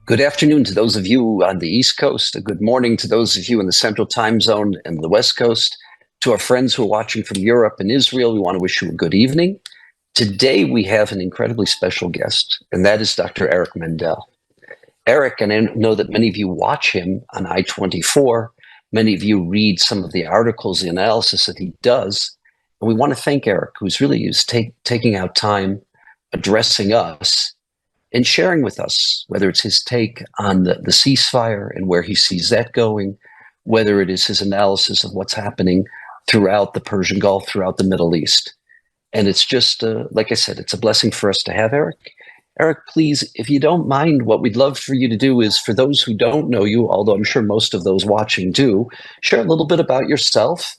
Good afternoon to those of you on the East Coast. A good morning to those of you in the Central Time Zone and the West Coast. To our friends who are watching from Europe and Israel, we want to wish you a good evening. Today, we have an incredibly special guest, and that is Dr. Eric Mandel. Eric, and I know that many of you watch him on I-24. Many of you read some of the articles, the analysis that he does. And we want to thank Eric, who's really taking out time addressing us and sharing with us, whether it's his take on the ceasefire and where he sees that going, whether it is his analysis of what's happening throughout the Persian Gulf, throughout the Middle East. And it's just, like I said, it's a blessing for us to have Eric. Eric, please, if you don't mind, what we'd love for you to do is, for those who don't know you, although I'm sure most of those watching do, share a little bit about yourself.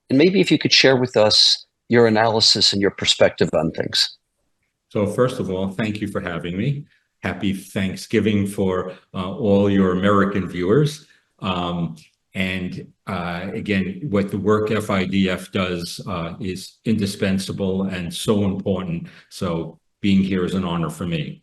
And maybe if you could share with us your analysis and your perspective on things. So first of all, thank you for having me. Happy Thanksgiving for all your American viewers. Again, what the work FIDF does is indispensable and so important. So being here is an honor for me.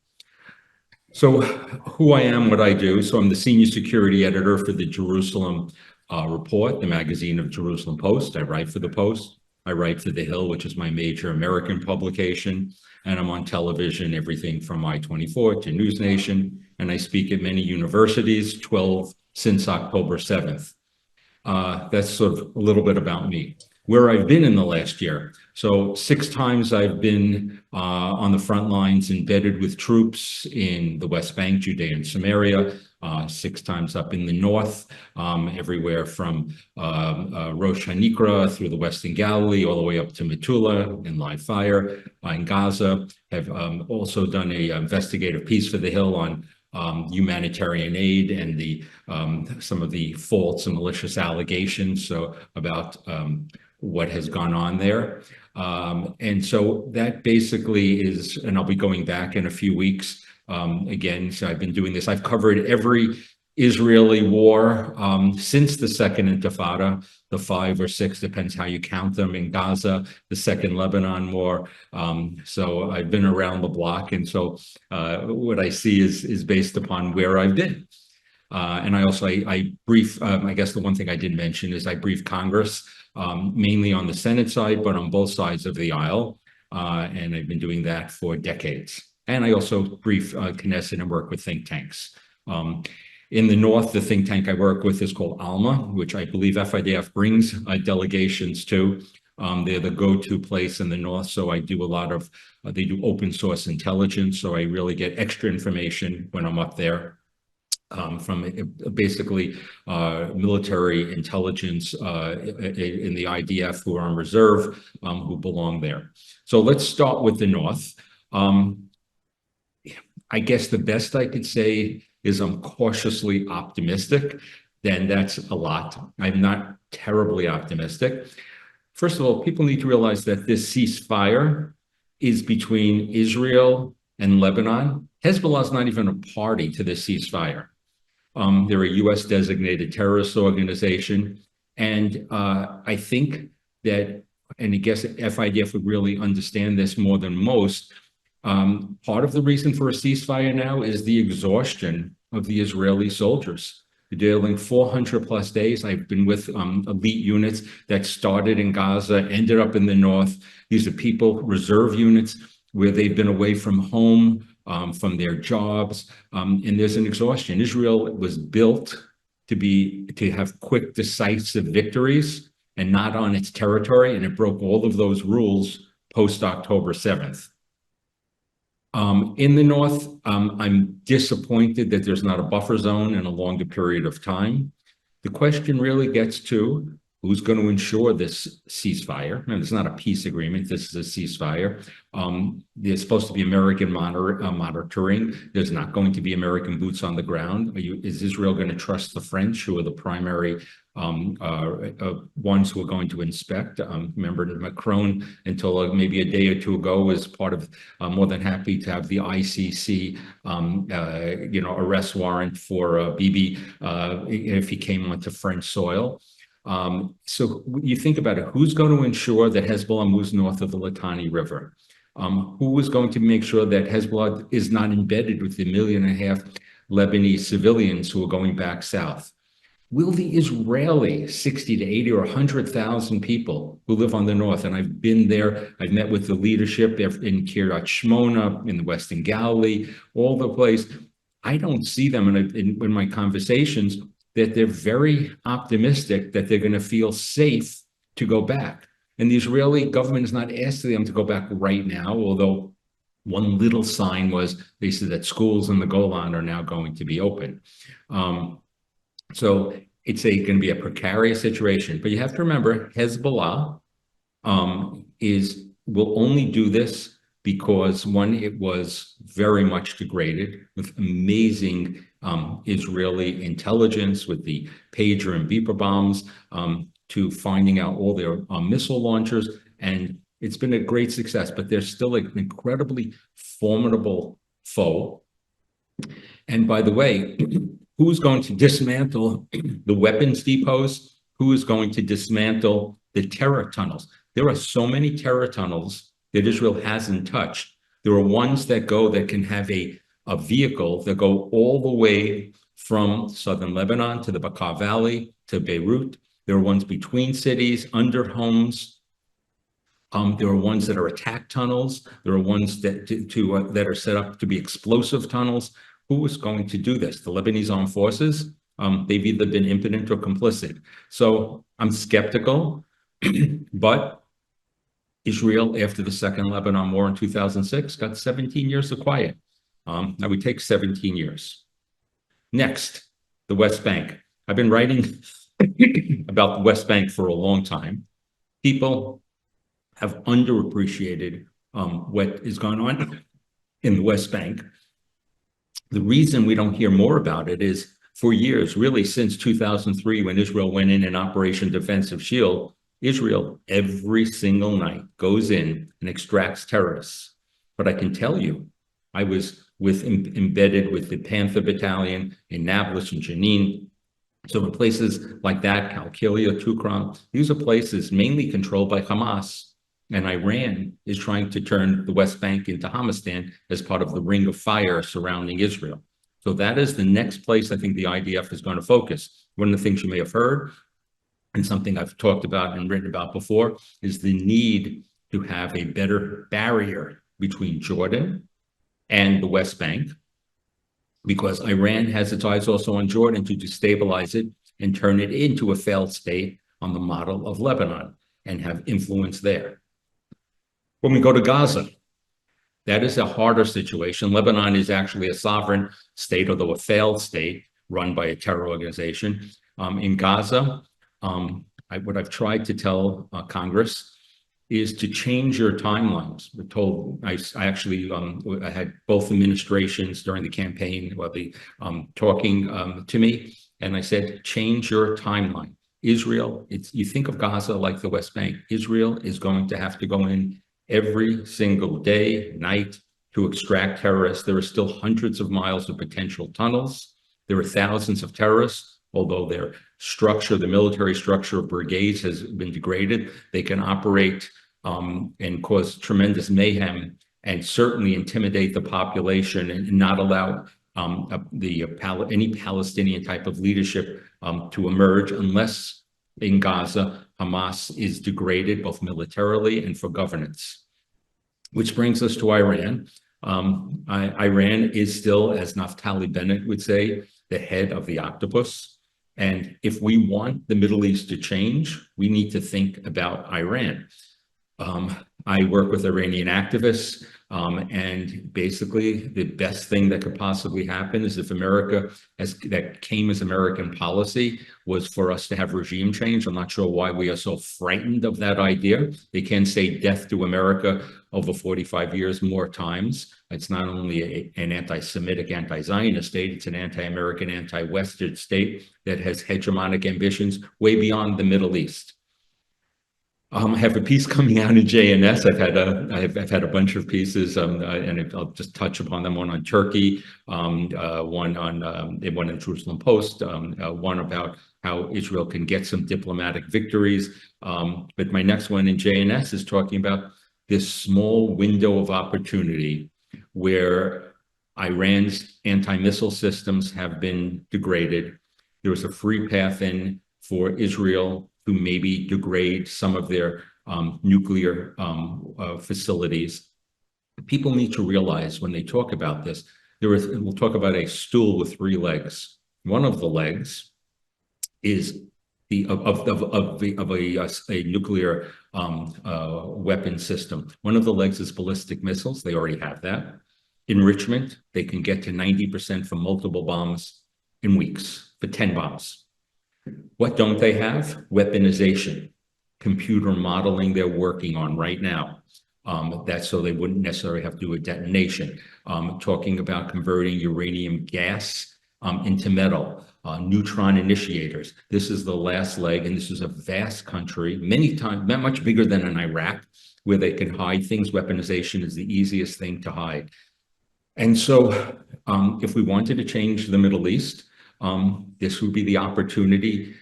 So who I am, what I do. So I'm the senior security editor for the Jerusalem Report, the magazine of Jerusalem Post. I write for the Post. I write for The Hill, which is my major American publication. And I'm on television, everything from I-24 to News Nation. And I speak at many universities, 12 since October 7th. That's sort of a little bit about me. Where I've been in the last year. So 6 times I've been on the front lines embedded with troops in the West Bank, Judea and Samaria, 6 times up in the north, everywhere from Rosh Hanikra through the Western Galilee, all the way up to Metula in live fire in Gaza. Have also done a investigative piece for The Hill on humanitarian aid and the some of the false and malicious allegations about what has gone on there. And so that basically is, and I'll be going back in a few weeks. Again, so I've been doing this. I've covered every Israeli war since the Second Intifada, the 5 or 6, depends how you count them, in Gaza, the Second Lebanon War. So I've been around the block. And so what I see is based upon where I've been. And I also, I brief, I guess the one thing I didn't mention is I brief Congress, mainly on the Senate side, but on both sides of the aisle. And I've been doing that for decades. And I also brief Knesset and work with think tanks. In the north, the think tank I work with is called ALMA, which I believe FIDF brings delegations to. They're the go-to place in the north. So I do a lot of, they do open source intelligence. So I really get extra information when I'm up there. From basically military intelligence in the IDF who are on reserve, who belong there. So let's start with the north. I guess the best I could say is I'm cautiously optimistic. Then that's a lot. I'm not terribly optimistic. First of all, people need to realize that this ceasefire is between Israel and Lebanon. Hezbollah is not even a party to this ceasefire. They're a U.S. designated terrorist organization. And I think that, and I guess FIDF would really understand this more than most, part of the reason for a ceasefire now is the exhaustion of the Israeli soldiers. They're dealing 400 plus days. I've been with elite units that started in Gaza, ended up in the north. These are people, reserve units, where they've been away from home, from their jobs, and there's an exhaustion. Israel was built to have quick, decisive victories and not on its territory, and it broke all of those rules post-October 7th. In the north, I'm disappointed that there's not a buffer zone in a longer period of time. The question really gets to who's going to ensure this ceasefire. And it's not a peace agreement. This is a ceasefire. There's supposed to be American monitoring. There's not going to be American boots on the ground. Is Israel going to trust the French, who are the primary ones who are going to inspect? Remember, Macron, until maybe a day or two ago, was part of more than happy to have the ICC, arrest warrant for Bibi if he came onto French soil. So you think about it, who's going to ensure that Hezbollah moves north of the Litani River? Who is going to make sure that Hezbollah is not embedded with the 1.5 million Lebanese civilians who are going back south. Will the Israeli 60 to 80 or 100,000 people who live on the north, and I've been there, I've met with the leadership in Kiryat Shmona, in the Western Galilee, all the place. I don't see them in my conversations that they're very optimistic that they're going to feel safe to go back. And the Israeli government is not asking them to go back right now, although one little sign was they said that schools in the Golan are now going to be open. So it's going to be a precarious situation. But you have to remember, Hezbollah will only do this because, one, it was very much degraded with amazing Israeli intelligence, with the pager and beeper bombs, to finding out all their missile launchers. And it's been a great success, but they're still an incredibly formidable foe. And by the way, who's going to dismantle the weapons depots? Who is going to dismantle the terror tunnels? There are so many terror tunnels that Israel hasn't touched. There are ones that can have a vehicle that go all the way from southern Lebanon to the Bekaa Valley to Beirut. There are ones between cities, under homes. There are ones that are attack tunnels. There are ones that are set up to be explosive tunnels. Who is going to do this? The Lebanese armed forces? They've either been impotent or complicit. So I'm skeptical, but Israel, after the Second Lebanon War in 2006, got 17 years of quiet. Now we take 17 years. Next, the West Bank. I've been writing about the West Bank for a long time. People have underappreciated what is going on in the West Bank. The reason we don't hear more about it is, for years, really since 2003, when Israel went in Operation Defensive Shield, Israel every single night goes in and extracts terrorists. But I can tell you, I was embedded with the Panther Battalion in Nablus and Jenin. So in places like that, Kalkilia, Tukram, these are places mainly controlled by Hamas. And Iran is trying to turn the West Bank into Hamastan as part of the ring of fire surrounding Israel. So that is the next place I think the IDF is going to focus. One of the things you may have heard, and something I've talked about and written about before, is the need to have a better barrier between Jordan and the West Bank, because Iran has its eyes also on Jordan to destabilize it and turn it into a failed state on the model of Lebanon and have influence there. When we go to Gaza, that is a harder situation. Lebanon is actually a sovereign state, although a failed state run by a terror organization. In Gaza, what I've tried to tell Congress is to change your timelines. We're told, I actually I had both administrations during the campaign talking to me, and I said, change your timeline. Israel, you think of Gaza like the West Bank. Israel is going to have to go in every single day, night, to extract terrorists. There are still hundreds of miles of potential tunnels. There are thousands of terrorists, although their structure, the military structure of brigades has been degraded. They can operate and cause tremendous mayhem and certainly intimidate the population and not allow any Palestinian type of leadership to emerge unless in Gaza, Hamas is degraded both militarily and for governance. Which brings us to Iran. Iran is still, as Naftali Bennett would say, the head of the octopus. And if we want the Middle East to change, we need to think about Iran. I work with Iranian activists, and basically the best thing that could possibly happen is if America, that came as American policy, was for us to have regime change. I'm not sure why we are so frightened of that idea. They can say death to America over 45 years more times. It's not only an anti-Semitic, anti-Zionist state, it's an anti-American, anti-Western state that has hegemonic ambitions way beyond the Middle East. I have a piece coming out in JNS. I've had a bunch of pieces, and I'll just touch upon them. One on Turkey, one in Jerusalem Post, one about how Israel can get some diplomatic victories. But my next one in JNS is talking about this small window of opportunity where Iran's anti-missile systems have been degraded. There was a free path in for Israel to maybe degrade some of their nuclear facilities. People need to realize when they talk about this, we'll talk about a stool with three legs. One of the legs is a nuclear weapon system. One of the legs is ballistic missiles. They already have that. Enrichment, they can get to 90% for multiple bombs in weeks, for 10 bombs. What don't they have? Weaponization, computer modeling they're working on right now. That's so they wouldn't necessarily have to do a detonation. Talking about converting uranium gas into metal, neutron initiators. This is the last leg, and this is a vast country, many times, much bigger than in Iraq, where they can hide things. Weaponization is the easiest thing to hide. And so if we wanted to change the Middle East, this would be the opportunity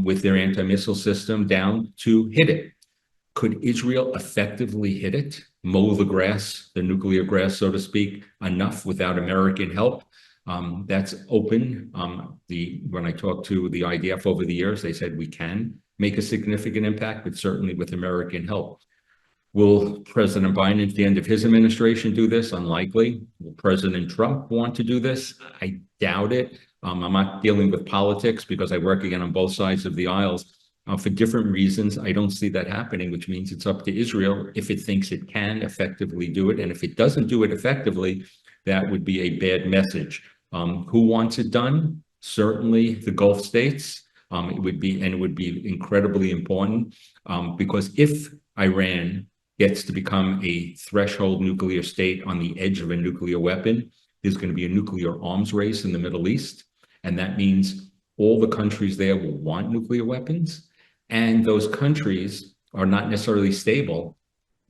with their anti-missile system down to hit it. Could Israel effectively hit it, mow the grass, the nuclear grass, so to speak, enough without American help? That's open. When I talked to the IDF over the years, they said we can make a significant impact, but certainly with American help. Will President Biden at the end of his administration do this? Unlikely. Will President Trump want to do this? I doubt it. I'm not dealing with politics because I work again on both sides of the aisles. For different reasons, I don't see that happening, which means it's up to Israel if it thinks it can effectively do it. And if it doesn't do it effectively, that would be a bad message. Who wants it done? Certainly the Gulf states. It would be incredibly important because if Iran gets to become a threshold nuclear state on the edge of a nuclear weapon, there's going to be a nuclear arms race in the Middle East. And that means all the countries there will want nuclear weapons. And those countries are not necessarily stable.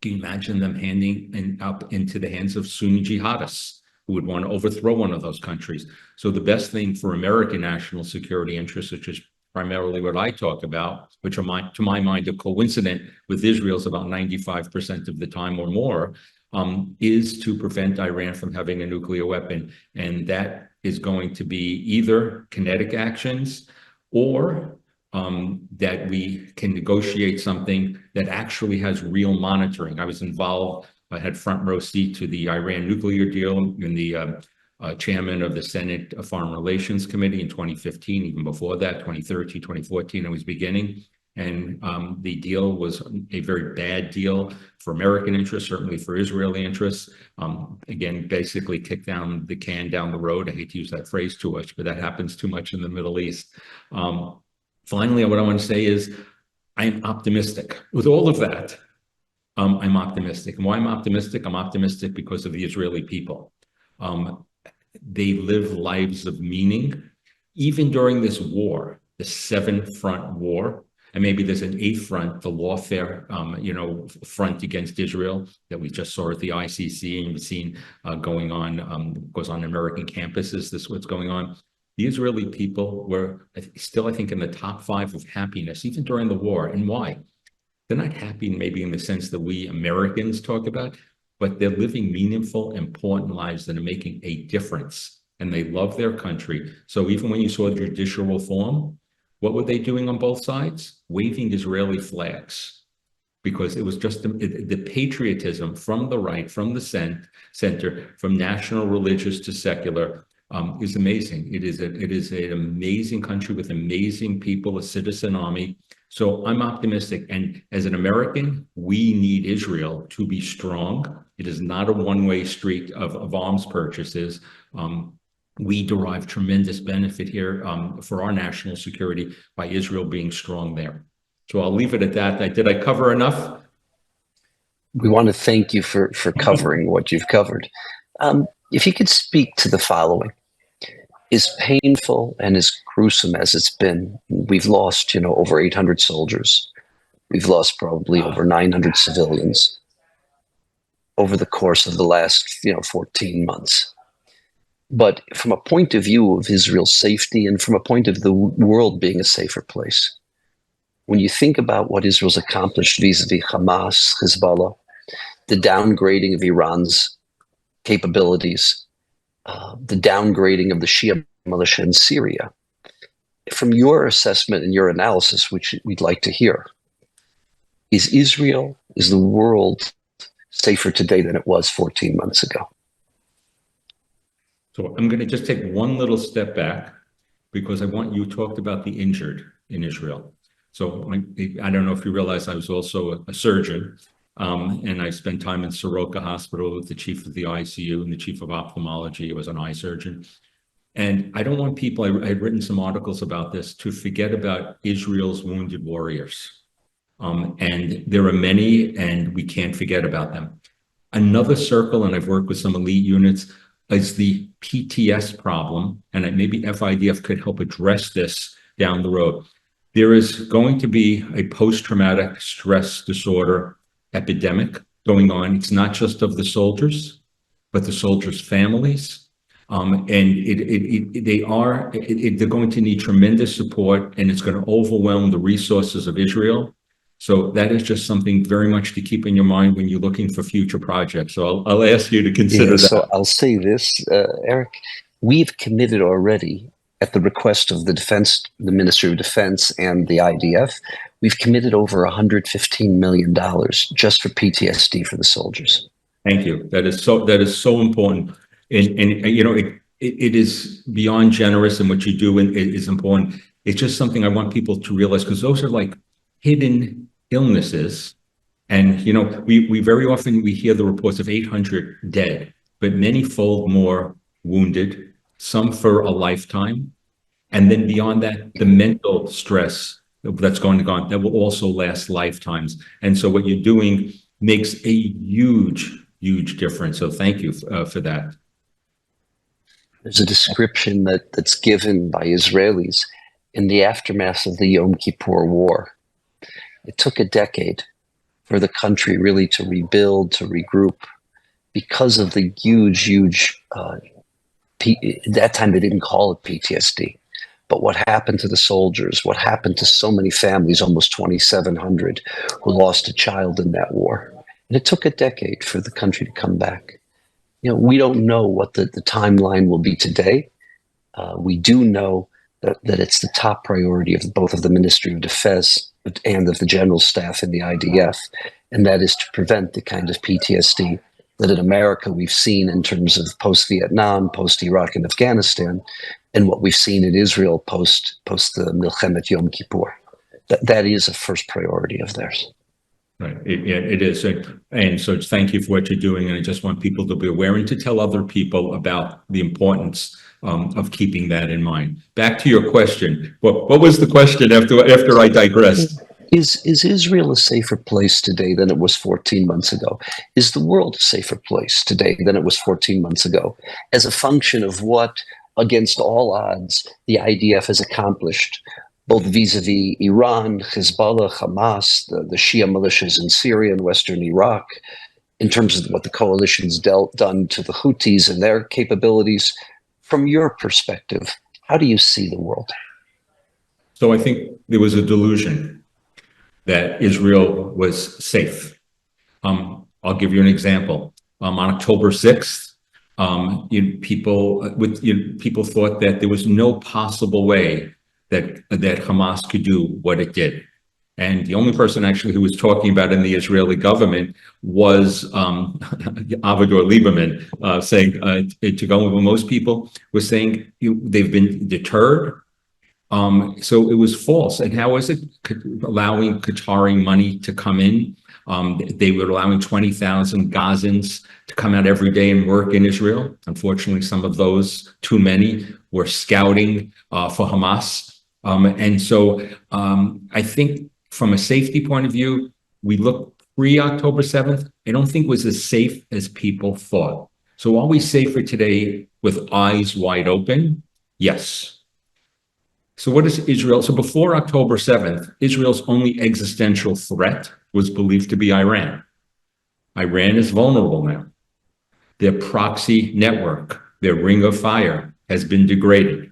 Can you imagine them handing up into the hands of Sunni jihadists who would want to overthrow one of those countries? So the best thing for American national security interests, which is primarily what I talk about, which are to my mind are coincident with Israel's about 95% of the time or more, is to prevent Iran from having a nuclear weapon. And that is going to be either kinetic actions or that we can negotiate something that actually has real monitoring. I was involved, I had front row seat to the Iran nuclear deal in the chairman of the Senate Foreign Relations Committee in 2015, even before that, 2013, 2014, I was beginning. And the deal was a very bad deal for American interests, certainly for Israeli interests. Again, basically kick down the can down the road. I hate to use that phrase too much, but that happens too much in the Middle East. Finally, what I want to say is I'm optimistic. With all of that, I'm optimistic. And why I'm optimistic? I'm optimistic because of the Israeli people. They live lives of meaning. Even during this war, the 7-front war, and maybe there's an 8th front, the lawfare, front against Israel that we just saw at the ICC and you've seen going on, goes on American campuses. This is what's going on. The Israeli people were still, I think, in the top 5 of happiness, even during the war. And why? They're not happy maybe in the sense that we Americans talk about, but they're living meaningful, important lives that are making a difference. And they love their country. So even when you saw judicial reform, what were they doing on both sides? Waving Israeli flags. Because it was just the patriotism from the right, from the center, from national, religious to secular, is amazing. It is an amazing country with amazing people, a citizen army. So I'm optimistic. And as an American, we need Israel to be strong. It is not a one-way street of arms purchases. We derive tremendous benefit here for our national security by Israel being strong there. So I'll leave it at that. Did I cover enough? We want to thank you for covering what you've covered. If you could speak to the following. As painful and as gruesome as it's been, we've lost, over 800 soldiers. We've lost probably over 900 civilians over the course of the last, 14 months. But from a point of view of Israel's safety and from a point of the world being a safer place, when you think about what Israel's accomplished vis-a-vis Hamas, Hezbollah, the downgrading of Iran's capabilities, the downgrading of the Shia militia in Syria. From your assessment and your analysis, which we'd like to hear, is the world safer today than it was 14 months ago? So I'm going to just take one little step back, because you talked about the injured in Israel. So I don't know if you realize I was also a surgeon, and I spent time in Soroka Hospital with the chief of the ICU and the chief of ophthalmology. I was an eye surgeon. And I don't want people, I had written some articles about this, to forget about Israel's wounded warriors. And there are many, and we can't forget about them. Another circle, and I've worked with some elite units, is the PTS problem, and maybe FIDF could help address this down the road. There is going to be a post-traumatic stress disorder epidemic going on. It's not just of the soldiers, but the soldiers' families. And they're going to need tremendous support, and it's going to overwhelm the resources of Israel. So that is just something very much to keep in your mind when you're looking for future projects. So I'll ask you to consider that. So I'll say this, Eric, we've committed already, at the request of the Ministry of Defense and the IDF, we've committed over $115 million just for PTSD for the soldiers. Thank you. That is so important. And you know, it is beyond generous, and what you do is important. It's just something I want people to realize, because those are like hidden illnesses. And, you know, we very often, we hear the reports of 800 dead, but many fold more wounded, some for a lifetime. And then beyond that, the mental stress that's going on, that will also last lifetimes. And so what you're doing makes a huge, huge difference. So thank you for that. There's a description that's given by Israelis in the aftermath of the Yom Kippur War. It took a decade for the country really to rebuild, to regroup, because of the huge, at that time they didn't call it PTSD, but what happened to the soldiers, what happened to so many families, almost 2,700, who lost a child in that war. And it took a decade for the country to come back. You know, we don't know what the timeline will be today. We do know that it's the top priority of both of the Ministry of Defense and of the General Staff and the IDF, and that is to prevent the kind of PTSD that in America we've seen in terms of post-Vietnam, post-Iraq and Afghanistan, and what we've seen in Israel post the Milchemet Yom Kippur. That is a first priority of theirs. Right. It is. And so thank you for what you're doing. And I just want people to be aware and to tell other people about the importance of keeping that in mind. Back to your question. What was the question after I digressed? Is Israel a safer place today than it was 14 months ago? Is the world a safer place today than it was 14 months ago, as a function of what, against all odds, the IDF has accomplished, both vis-a-vis Iran, Hezbollah, Hamas, the Shia militias in Syria and Western Iraq, in terms of what the coalition's done to the Houthis and their capabilities? From your perspective, how do you see the world? So I think there was a delusion that Israel was safe. I'll give you an example. On October 6th, people thought that there was no possible way that Hamas could do what it did. And the only person actually who was talking about in the Israeli government was Avigdor Lieberman, saying to go with most people were saying they've been deterred. So it was false. And how was it allowing Qatari money to come in? They were allowing 20,000 Gazans to come out every day and work in Israel. Unfortunately, some of those, too many, were scouting for Hamas. And so I think from a safety point of view, we look pre-October 7th, I don't think it was as safe as people thought. So are we safer today with eyes wide open? Yes. So what is Israel? So before October 7th, Israel's only existential threat was believed to be Iran. Iran is vulnerable now. Their proxy network, their ring of fire, has been degraded.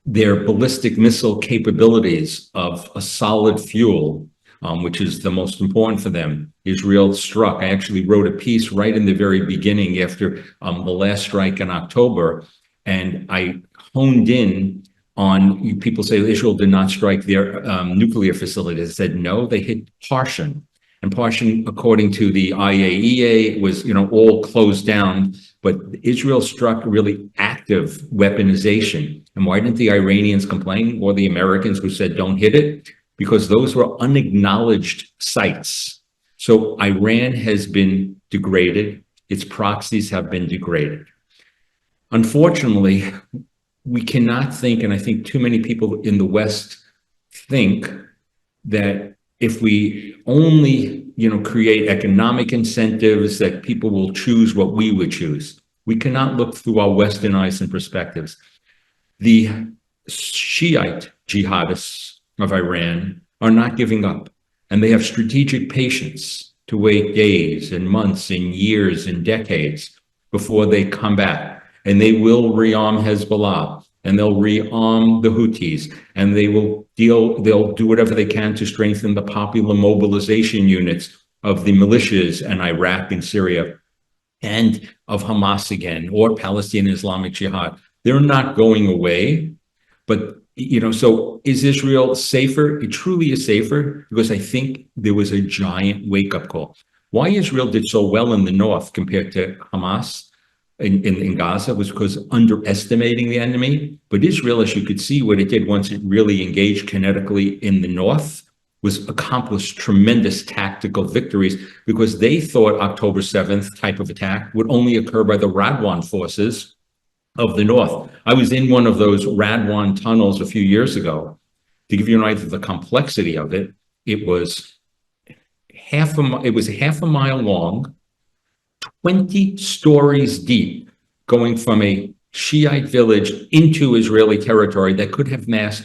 Their ballistic missile capabilities of a solid fuel which is the most important for them. Israel struck. I actually wrote a piece right in the very beginning after the last strike in October, and I honed in on, people say Israel did not strike their nuclear facilities. I said, no, they hit Parshan. And Parshan, according to the IAEA, was, all closed down, but Israel struck really active weaponization. And why didn't the Iranians complain, or the Americans who said don't hit it? Because those were unacknowledged sites. So Iran has been degraded. Its proxies have been degraded. Unfortunately, we cannot think, and I think too many people in the West think, that if we only, create economic incentives, that people will choose what we would choose. We cannot look through our Western eyes and perspectives. The Shiite jihadists of Iran are not giving up, and they have strategic patience to wait days and months and years and decades before they come back. And they will rearm Hezbollah, and they'll rearm the Houthis, and they'll do whatever they can to strengthen the popular mobilization units of the militias in Iraq and Syria, and of Hamas again, or Palestinian Islamic Jihad. They're not going away. But, so is Israel safer? It truly is safer, because I think there was a giant wake-up call. Why Israel did so well in the north compared to Hamas in Gaza was because underestimating the enemy. But Israel, as you could see, what it did once it really engaged kinetically in the north was accomplish tremendous tactical victories, because they thought October 7th type of attack would only occur by the Radwan forces of the north. I was in one of those Radwan tunnels a few years ago. To give you an idea of the complexity of it, it was half a mile long, 20 stories deep, going from a Shiite village into Israeli territory that could have massed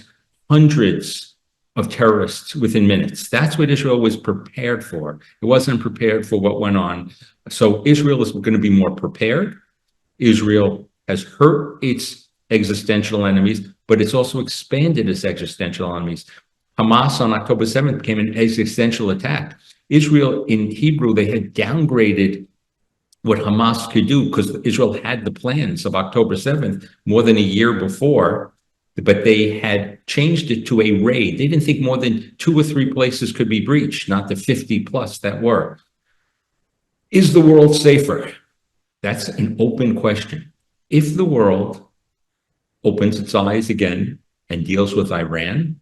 hundreds of terrorists within minutes. That's what Israel was prepared for. It wasn't prepared for what went on. So Israel is going to be more prepared. Israel has hurt its existential enemies, but it's also expanded its existential enemies. Hamas on October 7th became an existential attack. Israel, in Hebrew, they had downgraded what Hamas could do, because Israel had the plans of October 7th more than a year before, but they had changed it to a raid. They didn't think more than 2 or 3 places could be breached, not the 50 plus that were. Is the world safer? That's an open question. If the world opens its eyes again and deals with Iran,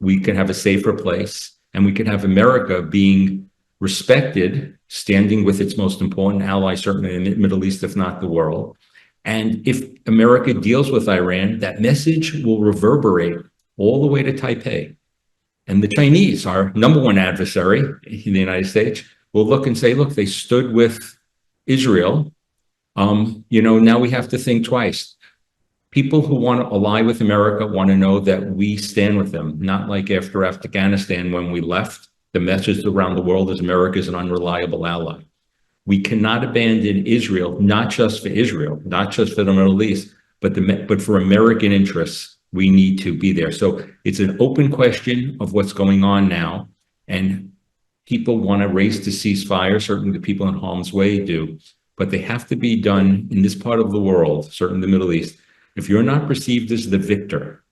we can have a safer place, and we can have America being respected, standing with its most important ally, certainly in the Middle East, if not the world. And if America deals with Iran, that message will reverberate all the way to Taipei. And the Chinese, our number one adversary in the United States, will look and say, look, they stood with Israel. Now we have to think twice. People who want to ally with America want to know that we stand with them, not like after Afghanistan when we left. The message around the world is America is an unreliable ally. We cannot abandon Israel, not just for Israel, not just for the Middle East, but for American interests. We need to be there. So it's an open question of what's going on now. And people want to race to ceasefire. Certainly the people in harm's way do. But they have to be done in this part of the world, certainly the Middle East. If you're not perceived as the victor,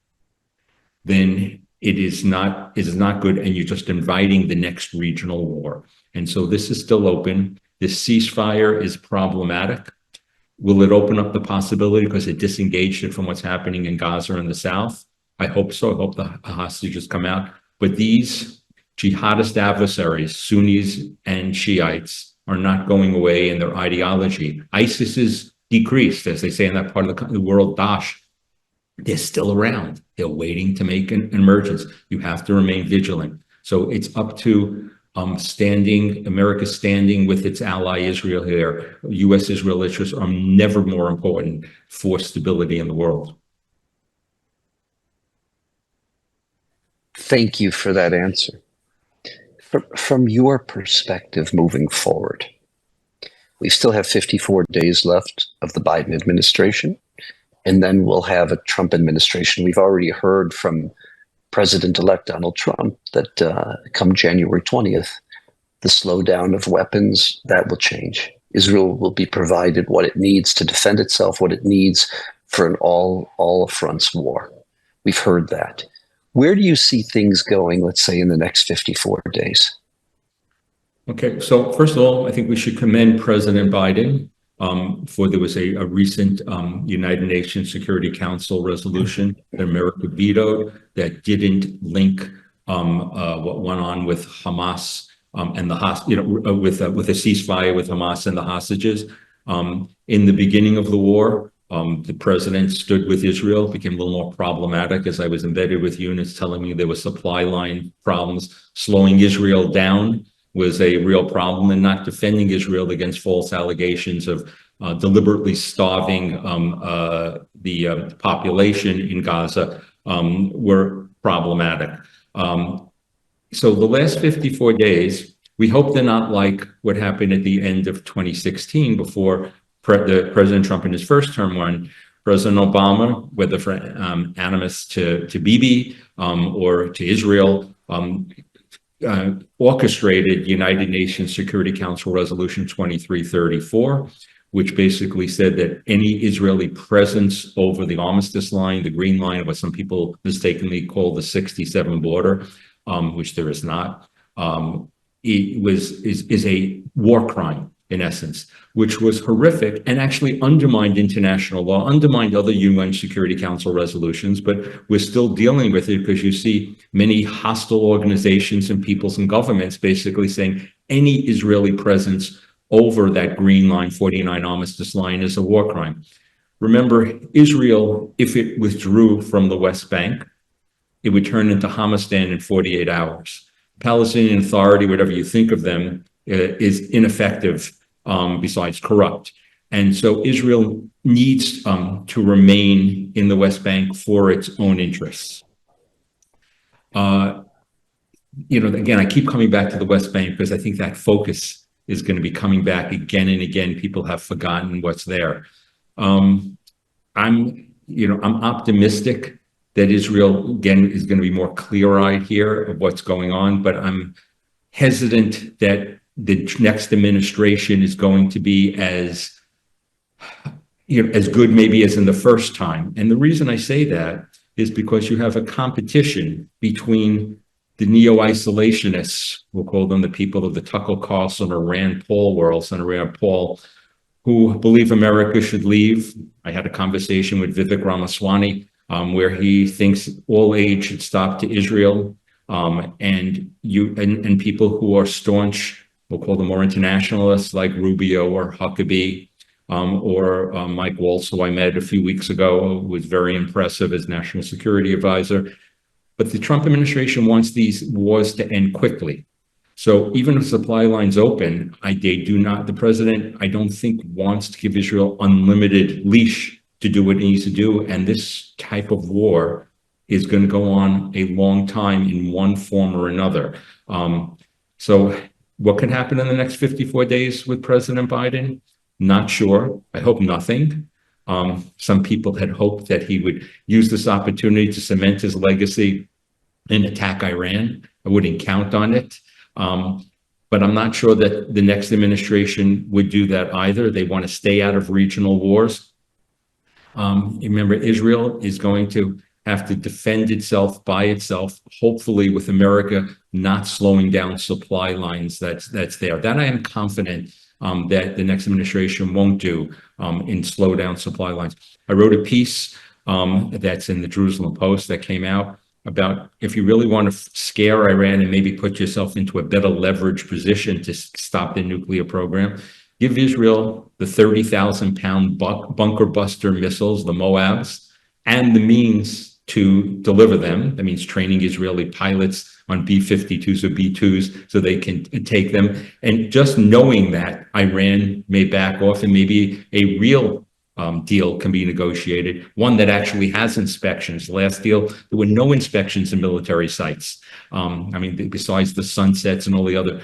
then it is not good, and you're just inviting the next regional war. And so this is still open. This ceasefire is problematic. Will it open up the possibility because it disengaged it from what's happening in Gaza in the south? I hope so. I hope the hostages come out. But these jihadist adversaries, Sunnis and Shiites, are not going away in their ideology. ISIS is decreased, as they say in that part of the world, Daesh. They're still around. They're waiting to make an emergence. You have to remain vigilant. So it's up to America standing with its ally Israel here. U.S.-Israel interests are never more important for stability in the world. Thank you for that answer. From your perspective moving forward, we still have 54 days left of the Biden administration, and then we'll have a Trump administration. We've already heard from President-elect Donald Trump that come January 20th, the slowdown of weapons, that will change. Israel will be provided what it needs to defend itself, what it needs for an all fronts war. We've heard that. Where do you see things going, let's say, in the next 54 days? Okay, so first of all, I think we should commend President Biden there was a recent United Nations Security Council resolution that America vetoed that didn't link what went on with Hamas and with a ceasefire with Hamas and the hostages. In the beginning of the war, the president stood with Israel, became a little more problematic as I was embedded with units telling me there were supply line problems. Slowing Israel down was a real problem, and not defending Israel against false allegations of deliberately starving the population in Gaza were problematic. So the last 54 days, we hope they're not like what happened at the end of 2016 before President Trump in his first term when President Obama, whether for animus to Bibi or to Israel, orchestrated United Nations Security Council Resolution 2334, which basically said that any Israeli presence over the armistice line, the green line, what some people mistakenly call the 67 border, which there is not, is a war crime in essence, which was horrific and actually undermined international law, undermined other UN Security Council resolutions, but we're still dealing with it because you see many hostile organizations and peoples and governments basically saying any Israeli presence over that green line, 49 armistice line, is a war crime. Remember, Israel, if it withdrew from the West Bank, it would turn into Hamastan in 48 hours. Palestinian Authority, whatever you think of them, is ineffective, besides corrupt. And so Israel needs to remain in the West Bank for its own interests. Again, I keep coming back to the West Bank because I think that focus is going to be coming back again and again. People have forgotten what's there. I'm optimistic that Israel, again, is going to be more clear-eyed here of what's going on, but I'm hesitant that the next administration is going to be as good maybe as in the first time. And the reason I say that is because you have a competition between the neo-isolationists, we'll call them the people of the Tucker Carlson or Rand Paul world, Senator Rand Paul, who believe America should leave. I had a conversation with Vivek Ramaswamy where he thinks all aid should stop to Israel, and people who are staunch, we'll call them more internationalists like Rubio or Huckabee or Mike Waltz, who I met a few weeks ago, who was very impressive as National Security Advisor. But the Trump administration wants these wars to end quickly. So even if supply lines open, the president, I don't think, wants to give Israel unlimited leash to do what it needs to do. And this type of war is going to go on a long time in one form or another. So what can happen in the next 54 days with President Biden? Not sure. I hope nothing. Some people had hoped that he would use this opportunity to cement his legacy and attack Iran. I wouldn't count on it. But I'm not sure that the next administration would do that either. They want to stay out of regional wars. Remember, Israel is going to have to defend itself by itself, hopefully with America not slowing down supply lines that's there. That I am confident that the next administration won't do in slow down supply lines. I wrote a piece that's in the Jerusalem Post that came out about if you really want to scare Iran and maybe put yourself into a better leverage position to stop the nuclear program, give Israel the 30,000-pound bunker buster missiles, the Moabs, and the means to deliver them. That means training Israeli pilots on B-52s or B-2s so they can take them. And just knowing that Iran may back off and maybe a real deal can be negotiated, one that actually has inspections. The last deal, there were no inspections in military sites. Besides the sunsets and all the other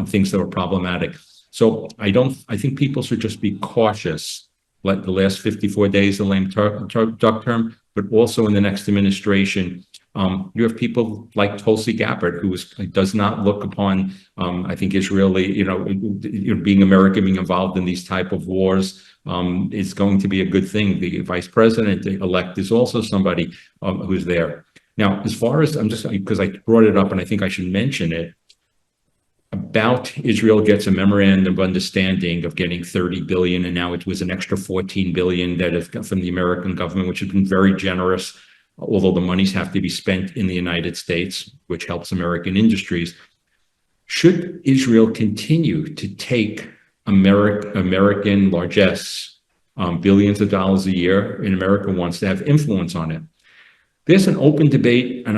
things that were problematic. So I think people should just be cautious, let the last 54 days, the lame duck term, but also in the next administration, You have people like Tulsi Gabbard, who does not look upon, I think, Israeli, being American, being involved in these type of wars is going to be a good thing. The vice president-elect is also somebody who's there. Now, as far as, because I brought it up and I think I should mention it, about Israel gets a memorandum of understanding of getting 30 billion, and now it was an extra 14 billion that has come from the American government, which has been very generous, although the monies have to be spent in the United States, which helps American industries. Should Israel continue to take American largesse, billions of dollars a year, and America wants to have influence on it? There's an open debate, and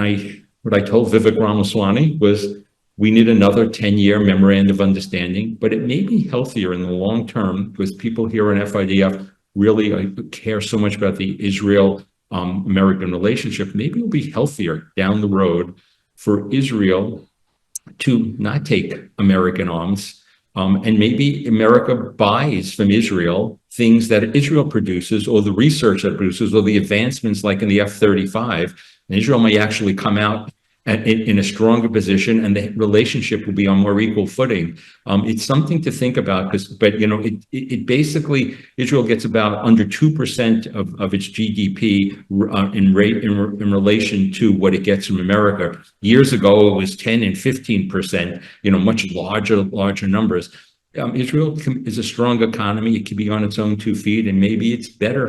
what I told Vivek Ramaswamy was, we need another 10-year memorandum of understanding, but it may be healthier in the long term because people here in FIDF really care so much about the Israel-American relationship. Maybe it'll be healthier down the road for Israel to not take American arms, and maybe America buys from Israel things that Israel produces, or the research that it produces, or the advancements like in the F-35, and Israel may actually come out in a stronger position, and the relationship will be on more equal footing. It's something to think about, but it basically, Israel gets about under 2% of its GDP in relation to what it gets from America. Years ago, it was 10 and 15%, much larger numbers. Israel is a strong economy. It can be on its own 2 feet, and maybe it's better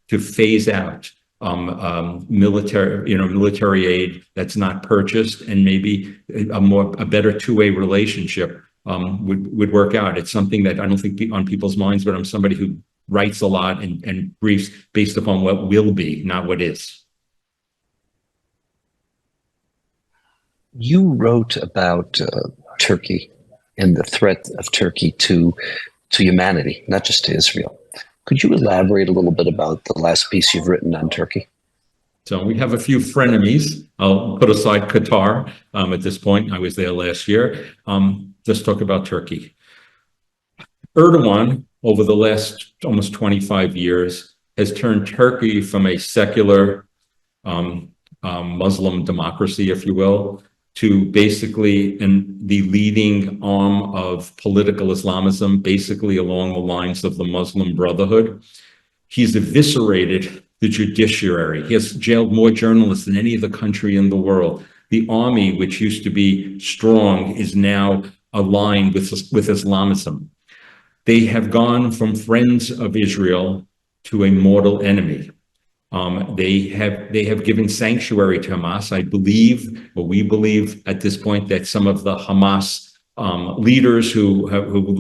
to phase out military aid that's not purchased, and maybe a better two-way relationship would work out. It's something that I don't think on people's minds, but I'm somebody who writes a lot and briefs based upon what will be, not what is. You wrote about Turkey and the threat of Turkey to humanity, not just to Israel. Could you elaborate a little bit about the last piece you've written on Turkey? So we have a few frenemies. I'll put aside Qatar at this point. I was there last year. Let's talk about Turkey. Erdogan, over the last almost 25 years, has turned Turkey from a secular Muslim democracy, if you will, to basically the leading arm of political Islamism, basically along the lines of the Muslim Brotherhood. He's eviscerated the judiciary. He has jailed more journalists than any other country in the world. The army, which used to be strong, is now aligned with Islamism. They have gone from friends of Israel to a mortal enemy. They have given sanctuary to Hamas. I believe, or we believe at this point, that some of the Hamas leaders who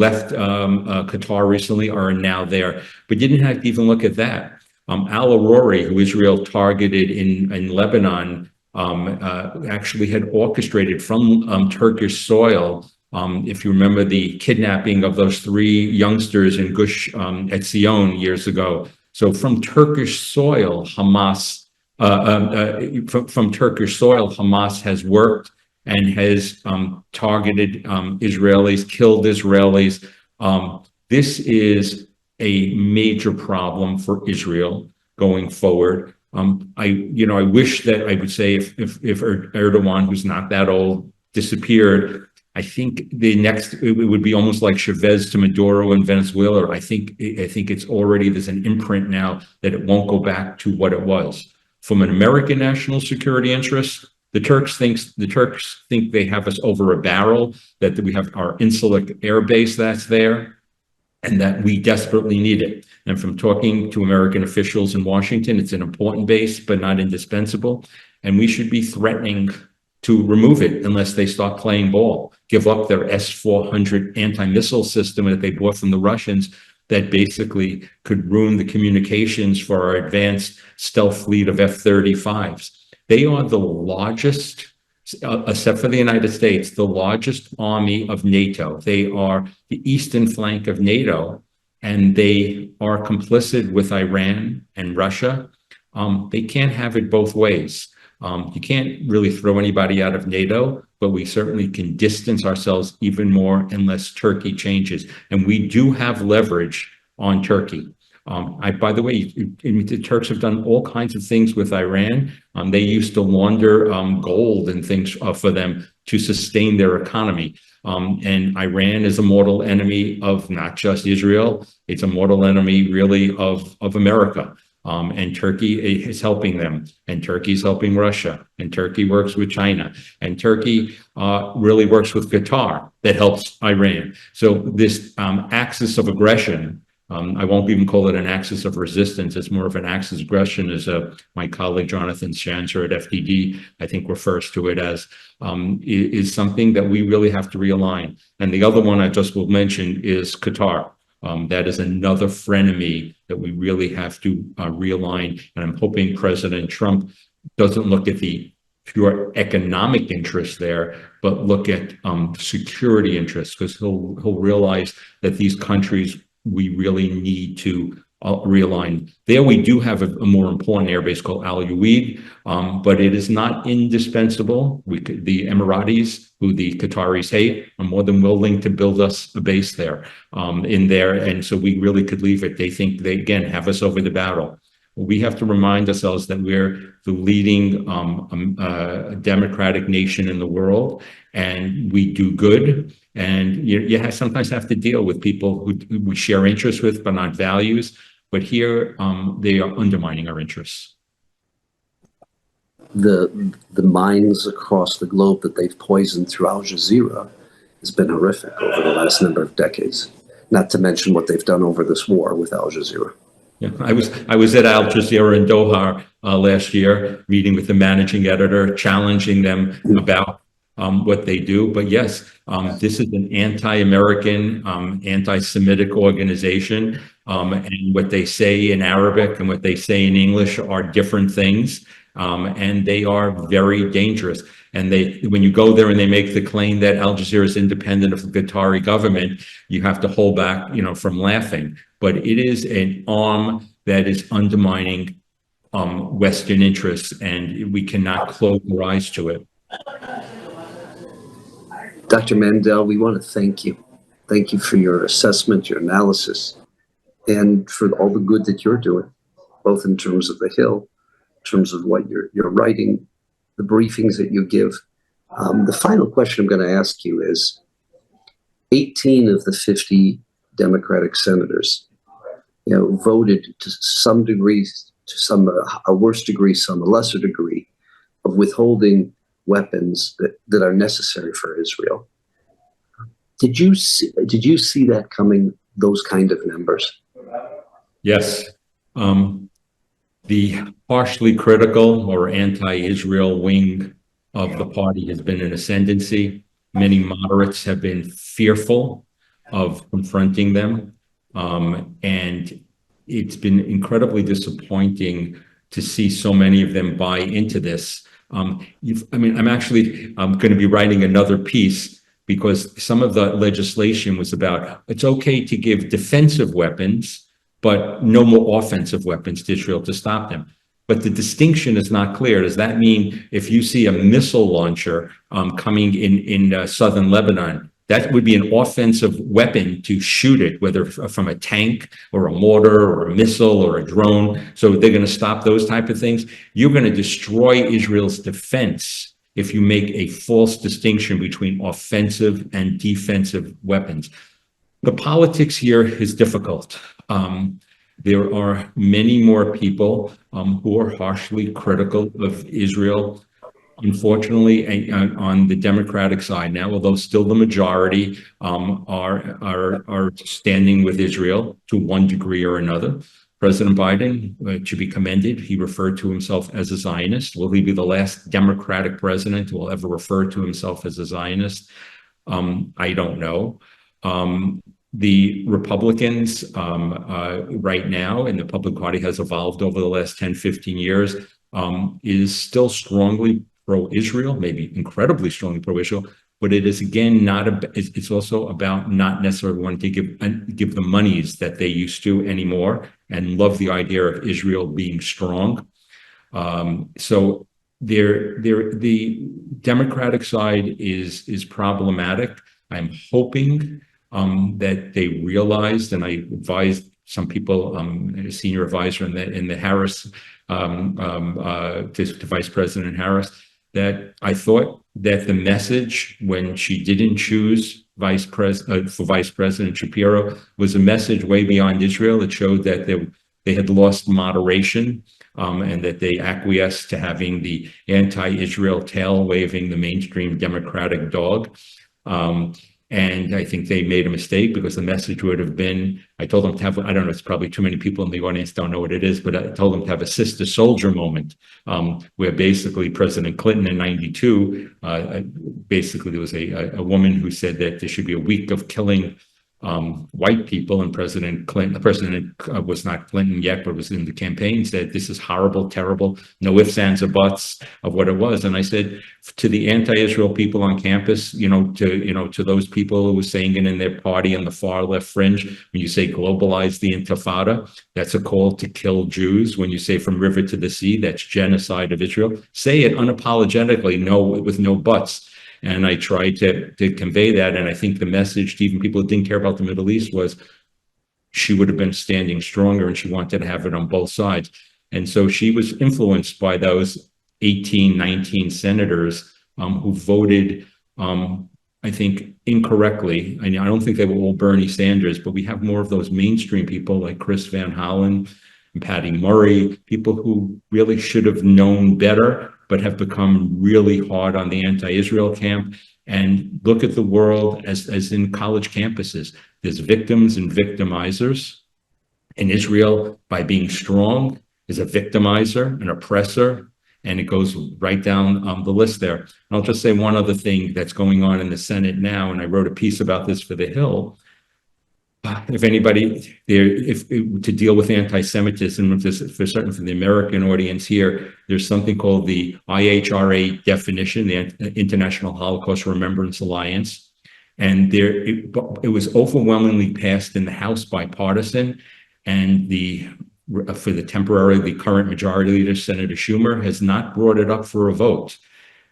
left Qatar recently are now there. But you didn't have to even look at that. Al-Aruri, who Israel targeted in Lebanon, actually had orchestrated from Turkish soil. If you remember the kidnapping of those 3 youngsters in Gush Etzion years ago. So from Turkish soil, Hamas has worked and has targeted Israelis, killed Israelis. This is a major problem for Israel going forward. I wish that I would say if Erdogan, who's not that old, disappeared, I think it would be almost like Chavez to Maduro in Venezuela. I think it's already, there's an imprint now that it won't go back to what it was. From an American national security interest, the Turks think they have us over a barrel, that we have our insular air base that's there, and that we desperately need it. And from talking to American officials in Washington, it's an important base, but not indispensable. And we should be threatening to remove it unless they start playing ball, give up their S-400 anti-missile system that they bought from the Russians that basically could ruin the communications for our advanced stealth fleet of F-35s. They are the largest, except for the United States, the largest army of NATO. They are the eastern flank of NATO, and they are complicit with Iran and Russia. They can't have it both ways. You can't really throw anybody out of NATO, but we certainly can distance ourselves even more unless Turkey changes. And we do have leverage on Turkey. By the way, the Turks have done all kinds of things with Iran. They used to launder gold and things for them to sustain their economy. And Iran is a mortal enemy of not just Israel, it's a mortal enemy really of America. And Turkey is helping them, and Turkey is helping Russia, and Turkey works with China, and Turkey really works with Qatar that helps Iran. So this axis of aggression, I won't even call it an axis of resistance, it's more of an axis of aggression, as my colleague Jonathan Schanzer at FDD, I think, refers to it as, is something that we really have to realign. And the other one I just will mention is Qatar. That is another frenemy that we really have to realign. And I'm hoping President Trump doesn't look at the pure economic interest there, but look at security interests, because he'll realize that these countries we really need to realign. There we do have a more important airbase called Al Udeid, but it is not indispensable. The Emiratis, who the Qataris hate, are more than willing to build us a base there, and so we really could leave it. They think they, again, have us over the battle. We have to remind ourselves that we're the leading democratic nation in the world, and we do good. And you sometimes have to deal with people who we share interests with, but not values. But here, they are undermining our interests. The minds across the globe that they've poisoned through Al Jazeera has been horrific over the last number of decades. Not to mention what they've done over this war with Al Jazeera. Yeah, I was at Al Jazeera in Doha last year, meeting with the managing editor, challenging them about what they do. But yes, this is an anti-American, anti-Semitic organization, and what they say in Arabic and what they say in English are different things, and they are very dangerous. And when you go there and they make the claim that Al Jazeera is independent of the Qatari government, you have to hold back, from laughing. But it is an arm that is undermining Western interests, and we cannot close our eyes to it. Dr. Mandel, we want to thank you. Thank you for your assessment, your analysis, and for all the good that you're doing, both in terms of the Hill, in terms of what you're writing, the briefings that you give. The final question I'm going to ask you is, 18 of the 50 Democratic senators, voted to some degree, to some a worse degree, some a lesser degree, of withholding weapons that are necessary for Israel. Did you see that coming? Those kind of numbers? Yes. The partially critical or anti-Israel wing of the party has been in ascendancy. Many moderates have been fearful of confronting them. And it's been incredibly disappointing to see so many of them buy into this. I'm going to be writing another piece, because some of the legislation was about, it's okay to give defensive weapons, but no more offensive weapons to Israel to stop them. But the distinction is not clear. Does that mean if you see a missile launcher coming in southern Lebanon, that would be an offensive weapon to shoot it, whether from a tank or a mortar or a missile or a drone? So they're going to stop those type of things. You're going to destroy Israel's defense if you make a false distinction between offensive and defensive weapons. The politics here is difficult. There are many more people who are harshly critical of Israel. Unfortunately, on the Democratic side now, although still the majority are standing with Israel to one degree or another. President Biden, to be commended, he referred to himself as a Zionist. Will he be the last Democratic president who will ever refer to himself as a Zionist? I don't know. The Republicans right now, and the Republican Party has evolved over the last 10, 15 years, is still strongly pro-Israel, maybe incredibly strongly pro-Israel, but it is, again, it's also about not necessarily wanting to give the monies that they used to anymore, and love the idea of Israel being strong. So the Democratic side is problematic. I'm hoping that they realized, and I advised some people, a senior advisor in the Harris, to Vice President Harris, that I thought that the message when she didn't choose for Vice President Shapiro was a message way beyond Israel. It showed that they had lost moderation, and that they acquiesced to having the anti-Israel tail waving the mainstream Democratic dog. And I think they made a mistake, because the message would have been, I told them to have, I don't know, it's probably too many people in the audience don't know what it is, but I told them to have a sister soldier moment, where basically President Clinton in '92, basically there was a woman who said that there should be a week of killing white people, and President was not Clinton yet, but was in the campaign, said this is horrible, terrible, no ifs, ands, or buts of what it was. And I said to the anti-Israel people on campus, to those people who were saying it in their party on the far left fringe, when you say globalize the Intifada, that's a call to kill Jews. When you say from river to the sea, that's genocide of Israel. Say it unapologetically, no, with no buts. And I tried to convey that. And I think the message to even people who didn't care about the Middle East was she would have been standing stronger, and she wanted to have it on both sides. And so she was influenced by those 18, 19 senators who voted, I think, incorrectly. I don't think they were all Bernie Sanders, but we have more of those mainstream people like Chris Van Hollen and Patty Murray, people who really should have known better, but have become really hard on the anti-Israel camp. And look at the world as in college campuses. There's victims and victimizers. And Israel, by being strong, is a victimizer, an oppressor, and it goes right down the list there. And I'll just say one other thing that's going on in the Senate now, and I wrote a piece about this for The Hill. If anybody there, to deal with anti-Semitism, for certain for the American audience here, there's something called the IHRA definition, the International Holocaust Remembrance Alliance, and it was overwhelmingly passed in the House bipartisan, and the current majority leader, Senator Schumer, has not brought it up for a vote.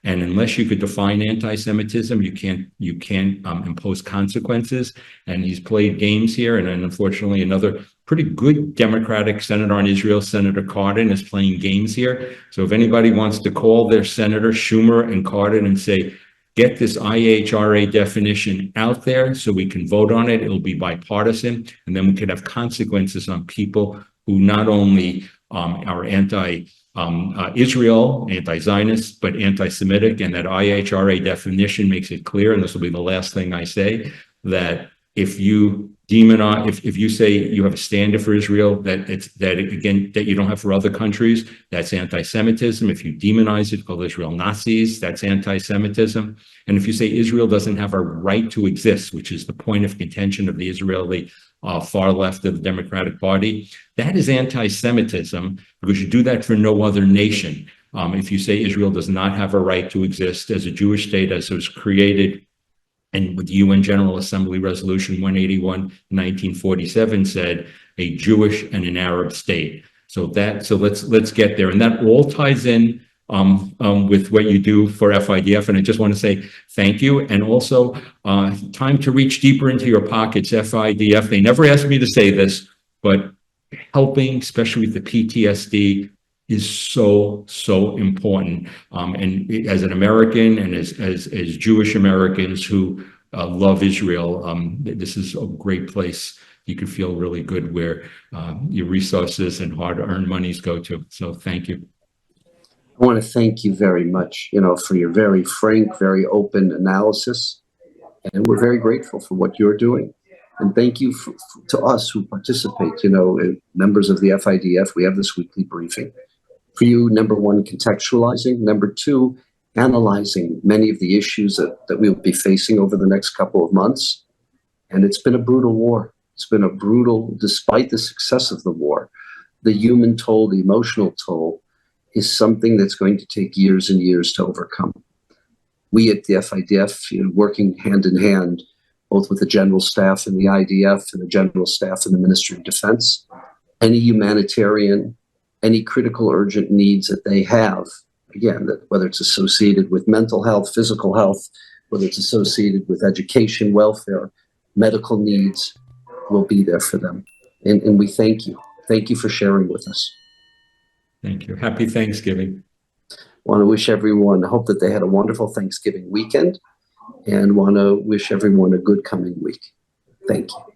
And unless you could define anti-Semitism, you can't impose consequences. And he's played games here. And then unfortunately, another pretty good Democratic senator on Israel, Senator Cardin, is playing games here. So if anybody wants to call their Senator Schumer and Cardin and say, get this IHRA definition out there so we can vote on it, it'll be bipartisan. And then we could have consequences on people who not only are Israel, anti-Zionist, but anti-Semitic, and that IHRA definition makes it clear, and this will be the last thing I say, that if you demonize, if you say you have a standard for Israel, that you don't have for other countries, that's anti-Semitism. If you demonize it, call Israel Nazis, that's anti-Semitism. And if you say Israel doesn't have a right to exist, which is the point of contention of the Israeli far left of the Democratic Party, that is anti-Semitism, because you do that for no other nation. If you say Israel does not have a right to exist as a Jewish state as it was created, and with the UN General Assembly Resolution 181, 1947 said a Jewish and an Arab state. So let's get there, and that all ties in with what you do for FIDF. And I just want to say thank you. And also time to reach deeper into your pockets. FIDF, they never asked me to say this, but helping, especially with the PTSD, is so important. And as an American and as Jewish Americans who love Israel, this is a great place. You can feel really good where your resources and hard-earned monies go to. So thank you. I want to thank you very much, for your very frank, very open analysis. And we're very grateful for what you're doing. And thank you to us who participate, members of the FIDF. We have this weekly briefing. For you, number one, contextualizing. Number two, analyzing many of the issues that we'll be facing over the next couple of months. And it's been a brutal war. It's been a brutal, despite the success of the war, the human toll, the emotional toll is something that's going to take years and years to overcome. We at the FIDF, working hand in hand, both with the general staff in the IDF and the general staff in the Ministry of Defense, any humanitarian, any critical urgent needs that they have, again, whether it's associated with mental health, physical health, whether it's associated with education, welfare, medical needs, we'll be there for them. And we thank you. Thank you for sharing with us. Thank you. Happy Thanksgiving. Want to wish everyone, I hope that they had a wonderful Thanksgiving weekend, and want to wish everyone a good coming week. Thank you.